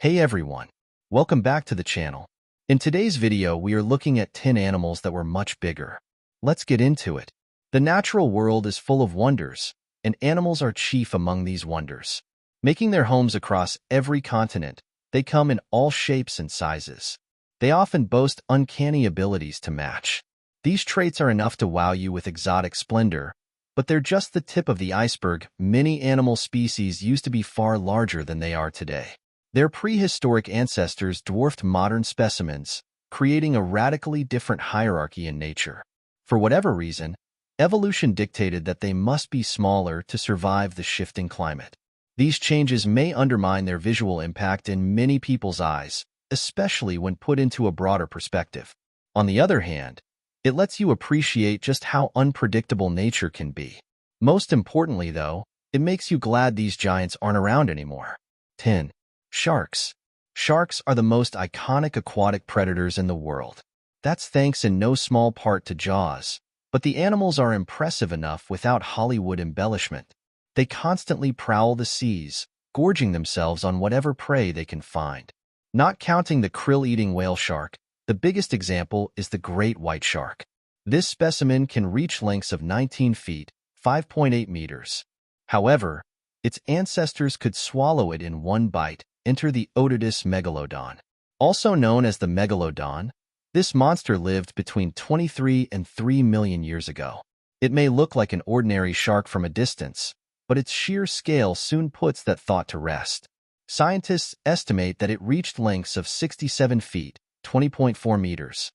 Hey everyone, welcome back to the channel. In today's video, we are looking at 10 animals that were much bigger. Let's get into it. The natural world is full of wonders, and animals are chief among these wonders. Making their homes across every continent, they come in all shapes and sizes. They often boast uncanny abilities to match. These traits are enough to wow you with exotic splendor, but they're just the tip of the iceberg. Many animal species used to be far larger than they are today. Their prehistoric ancestors dwarfed modern specimens, creating a radically different hierarchy in nature. For whatever reason, evolution dictated that they must be smaller to survive the shifting climate. These changes may undermine their visual impact in many people's eyes, especially when put into a broader perspective. On the other hand, it lets you appreciate just how unpredictable nature can be. Most importantly, though, it makes you glad these giants aren't around anymore. 10. Sharks. Sharks are the most iconic aquatic predators in the world. That's thanks in no small part to Jaws, but the animals are impressive enough without Hollywood embellishment. They constantly prowl the seas, gorging themselves on whatever prey they can find. Not counting the krill-eating whale shark, the biggest example is the great white shark. This specimen can reach lengths of 19 feet, 5.8 meters. However, its ancestors could swallow it in one bite. Enter the Otodus megalodon. Also known as the megalodon, this monster lived between 23 and 3 million years ago. It may look like an ordinary shark from a distance, but its sheer scale soon puts that thought to rest. Scientists estimate that it reached lengths of 67 feet, 20.4 meters.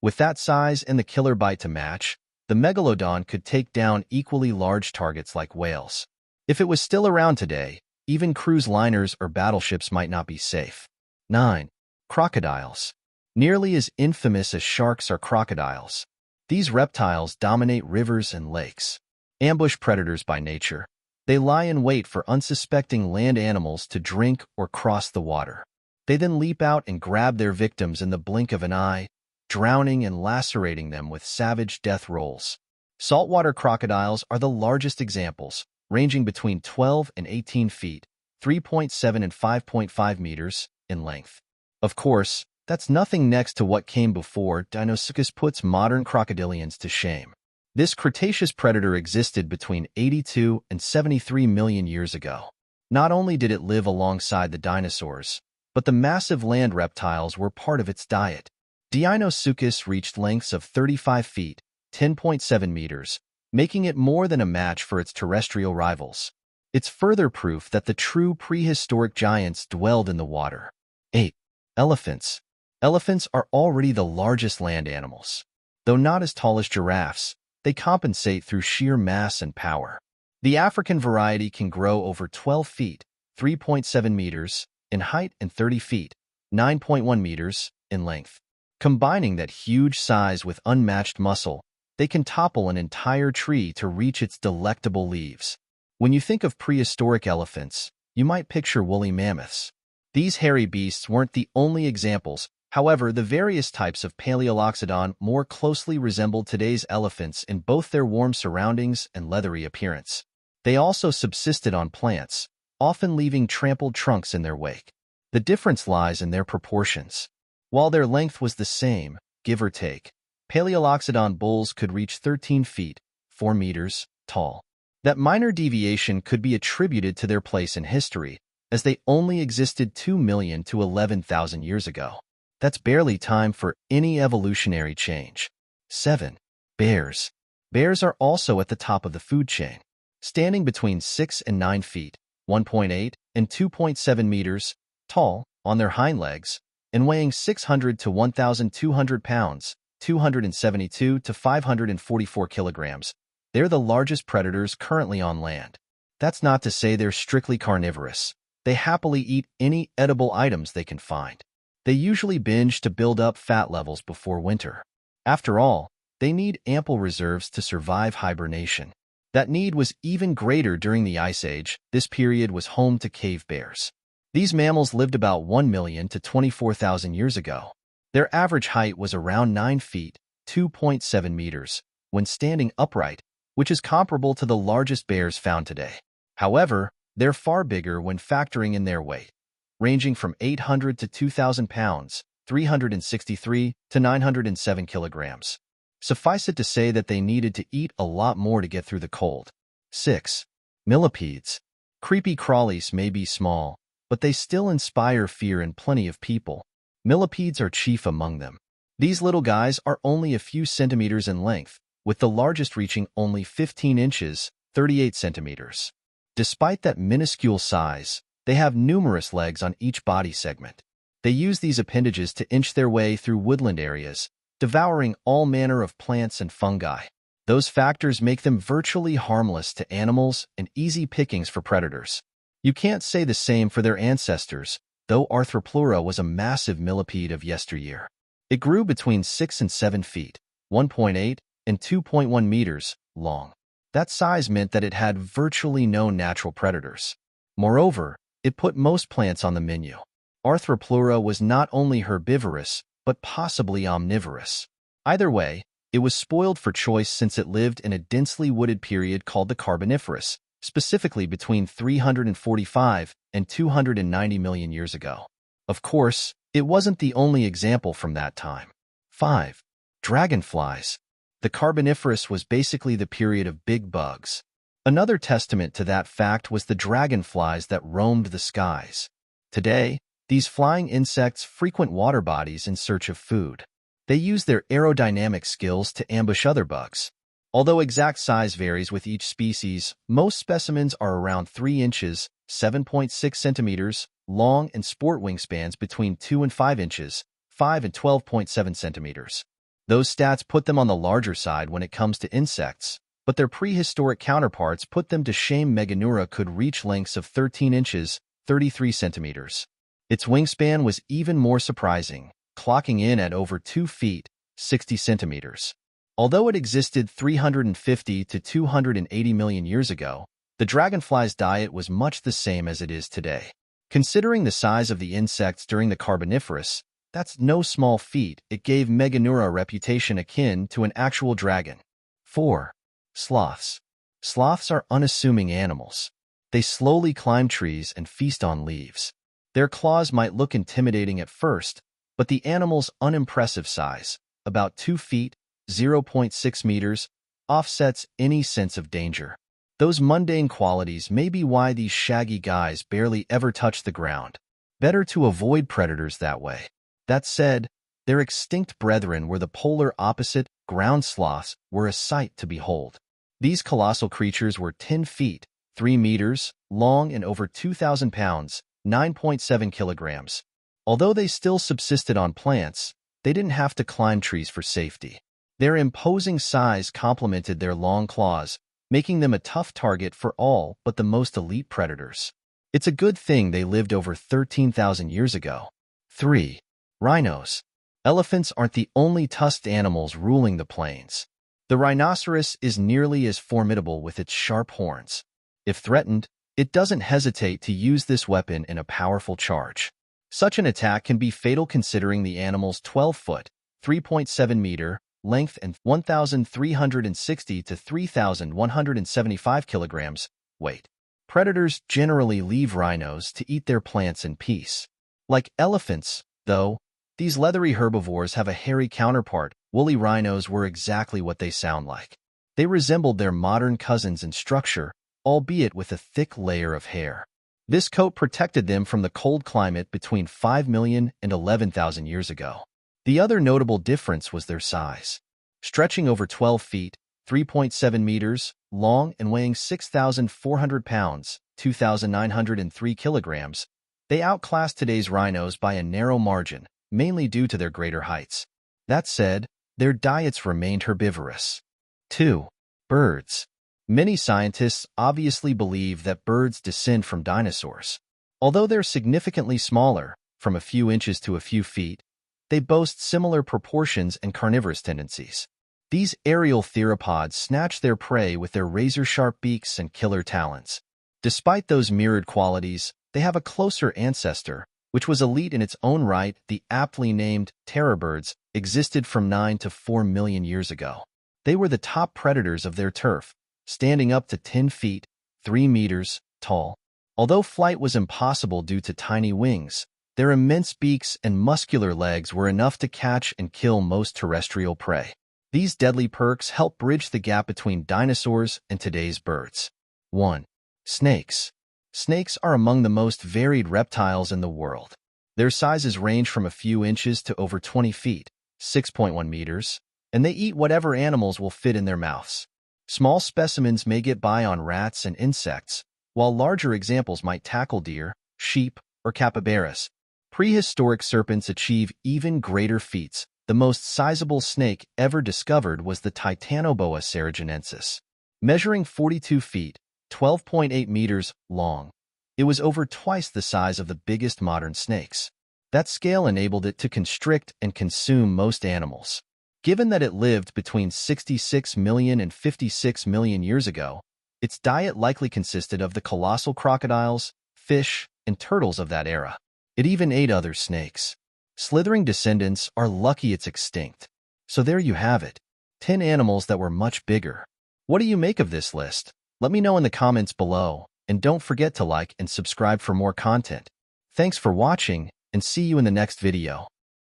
With that size and the killer bite to match, the megalodon could take down equally large targets like whales. If it was still around today, even cruise liners or battleships might not be safe. 9. Crocodiles. Nearly as infamous as sharks are crocodiles. These reptiles dominate rivers and lakes. Ambush predators by nature, they lie in wait for unsuspecting land animals to drink or cross the water. They then leap out and grab their victims in the blink of an eye, drowning and lacerating them with savage death rolls. Saltwater crocodiles are the largest examples, ranging between 12 and 18 feet, 3.7 and 5.5 meters, in length. Of course, that's nothing next to what came before. Deinosuchus puts modern crocodilians to shame. This Cretaceous predator existed between 82 and 73 million years ago. Not only did it live alongside the dinosaurs, but the massive land reptiles were part of its diet. Deinosuchus reached lengths of 35 feet, 10.7 meters, making it more than a match for its terrestrial rivals. It's further proof that the true prehistoric giants dwelled in the water. 8. Elephants. Elephants are already the largest land animals. Though not as tall as giraffes, they compensate through sheer mass and power. The African variety can grow over 12 feet, 3.7 meters, in height and 30 feet, 9.1 meters, in length. Combining that huge size with unmatched muscle, they can topple an entire tree to reach its delectable leaves. When you think of prehistoric elephants, you might picture woolly mammoths. These hairy beasts weren't the only examples. However, the various types of Paleoloxodon more closely resembled today's elephants in both their warm surroundings and leathery appearance. They also subsisted on plants, often leaving trampled trunks in their wake. The difference lies in their proportions. While their length was the same, give or take, Paleoloxodon bulls could reach 13 feet, 4 meters, tall. That minor deviation could be attributed to their place in history, as they only existed 2 million to 11,000 years ago. That's barely time for any evolutionary change. 7. Bears. Bears are also at the top of the food chain. Standing between 6 and 9 feet, 1.8 and 2.7 meters, tall, on their hind legs, and weighing 600 to 1,200 pounds, 272 to 544 kilograms, they're the largest predators currently on land. That's not to say they're strictly carnivorous. They happily eat any edible items they can find. They usually binge to build up fat levels before winter. After all, they need ample reserves to survive hibernation. That need was even greater during the Ice Age. This period was home to cave bears. These mammals lived about 1 million to 24,000 years ago. Their average height was around 9 feet, 2.7 meters, when standing upright, which is comparable to the largest bears found today. However, they're far bigger when factoring in their weight. ranging from 800 to 2,000 pounds, 363 to 907 kilograms. Suffice it to say that they needed to eat a lot more to get through the cold. 6. Millipedes. Creepy crawlies may be small, but they still inspire fear in plenty of people. Millipedes are chief among them. These little guys are only a few centimeters in length, with the largest reaching only 15 inches, 38 centimeters. Despite that minuscule size, they have numerous legs on each body segment. They use these appendages to inch their way through woodland areas, devouring all manner of plants and fungi. Those factors make them virtually harmless to animals and easy pickings for predators. You can't say the same for their ancestors, though Arthropleura was a massive millipede of yesteryear. It grew between 6 and 7 feet, 1.8 and 2.1 meters long. That size meant that it had virtually no natural predators. Moreover, it put most plants on the menu. Arthropleura was not only herbivorous, but possibly omnivorous. Either way, it was spoiled for choice since it lived in a densely wooded period called the Carboniferous, specifically between 345 and 290 million years ago. Of course, it wasn't the only example from that time. 5. Dragonflies. The Carboniferous was basically the period of big bugs. Another testament to that fact was the dragonflies that roamed the skies. Today, these flying insects frequent water bodies in search of food. They use their aerodynamic skills to ambush other bugs. Although exact size varies with each species, most specimens are around 3 inches, 7.6 centimeters, long and sport wingspans between 2 and 5 inches, 5 and 12.7 centimeters. Those stats put them on the larger side when it comes to insects, but their prehistoric counterparts put them to shame. Meganeura could reach lengths of 13 inches, 33 centimeters. Its wingspan was even more surprising, clocking in at over 2 feet, 60 centimeters. Although it existed 350 to 280 million years ago, the dragonfly's diet was much the same as it is today. Considering the size of the insects during the Carboniferous, that's no small feat. It gave Meganeura a reputation akin to an actual dragon. 4. Sloths. Sloths are unassuming animals. They slowly climb trees and feast on leaves. Their claws might look intimidating at first, but the animal's unimpressive size, about 2 feet, 0.6 meters, offsets any sense of danger. Those mundane qualities may be why these shaggy guys barely ever touch the ground. Better to avoid predators that way. That said, their extinct brethren were the polar opposite. Ground sloths were a sight to behold. These colossal creatures were 10 feet, 3 meters, long and over 2,000 pounds, 9.7 kilograms. Although they still subsisted on plants, they didn't have to climb trees for safety. Their imposing size complemented their long claws, making them a tough target for all but the most elite predators. It's a good thing they lived over 13,000 years ago. 3. Rhinos. Elephants aren't the only tusked animals ruling the plains. The rhinoceros is nearly as formidable with its sharp horns. If threatened, it doesn't hesitate to use this weapon in a powerful charge. Such an attack can be fatal considering the animal's 12-foot, 3.7 meter, length and 1,360 to 3,175 kilograms weight. Predators generally leave rhinos to eat their plants in peace. Like elephants, though, these leathery herbivores have a hairy counterpart. Woolly rhinos were exactly what they sound like. They resembled their modern cousins in structure, albeit with a thick layer of hair. This coat protected them from the cold climate between 5 million and 11,000 years ago. The other notable difference was their size. Stretching over 12 feet, 3.7 meters, long and weighing 6,400 pounds, 2,903 kilograms, they outclassed today's rhinos by a narrow margin, mainly due to their greater heights. That said, their diets remained herbivorous. 2. Birds. Many scientists obviously believe that birds descend from dinosaurs. Although they're significantly smaller, from a few inches to a few feet, they boast similar proportions and carnivorous tendencies. These aerial theropods snatch their prey with their razor-sharp beaks and killer talons. Despite those mirrored qualities, they have a closer ancestor, which was elite in its own right. The aptly named terrorbirds existed from 9 to 4 million years ago. They were the top predators of their turf, standing up to 10 feet, 3 meters, tall. Although flight was impossible due to tiny wings, their immense beaks and muscular legs were enough to catch and kill most terrestrial prey. These deadly perks help bridge the gap between dinosaurs and today's birds. 1. Snakes. Snakes are among the most varied reptiles in the world. Their sizes range from a few inches to over 20 feet, 6.1 meters, and they eat whatever animals will fit in their mouths. Small specimens may get by on rats and insects, while larger examples might tackle deer, sheep, or capybaras. Prehistoric serpents achieve even greater feats. The most sizable snake ever discovered was the Titanoboa ceruginoensis. Measuring 42 feet, 12.8 meters long, it was over twice the size of the biggest modern snakes. That scale enabled it to constrict and consume most animals. Given that it lived between 66 million and 56 million years ago, its diet likely consisted of the colossal crocodiles, fish, and turtles of that era. It even ate other snakes. Slithering descendants are lucky it's extinct. So there you have it. 10 animals that were much bigger. What do you make of this list? Let me know in the comments below, and don't forget to like and subscribe for more content. Thanks for watching, and see you in the next video.